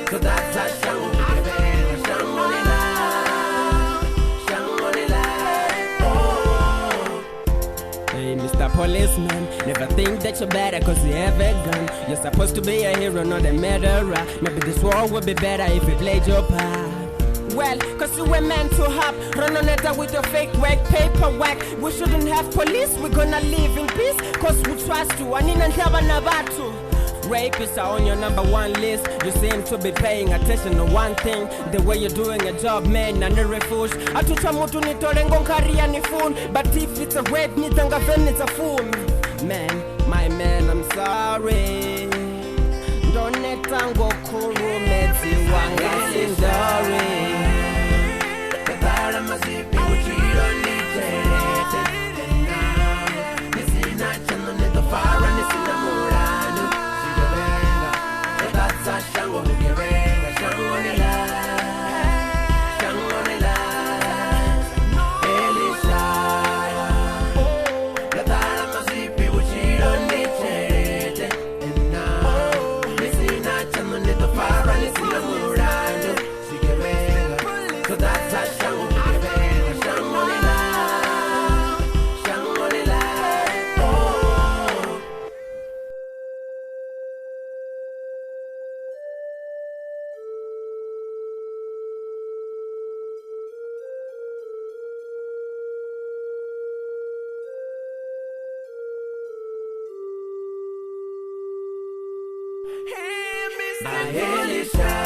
So that's a shango ukebenga, shango nila, shango nila. Oh. Hey, Mr. Policeman, never think that you're better cause you have a gun. You're supposed to be a hero, not a murderer. Maybe this war would be better if you played your part. Well, cause you were meant to have run on it with your fake work, paperwork. We shouldn't have police, we're gonna live in peace. Cause we trust you, and in Nabatu. Rapists are on your number one list. You seem to be paying attention to one thing. The way you're doing a job, man, and the refuge. Atucha mutu ni tolengo karia ni fool. But if it's a rape, ni tanga ven it's a fool. Man, my man, I'm sorry. Don't let tango kuru meti wanga sindori. Katara masipi uchiro ni cherete. Nisina chano neto fara nisina murano. Sigebenga, tatsa shango ukebenga, shango nila, shango nila. Elishaya, katara masipi uchiro ni cherete. Nisina chano neto fara nisina murano. Sigebenga, tatsa shango ukebenga, shango nila, shango nila. Oh. Hey, Mr. Elisha.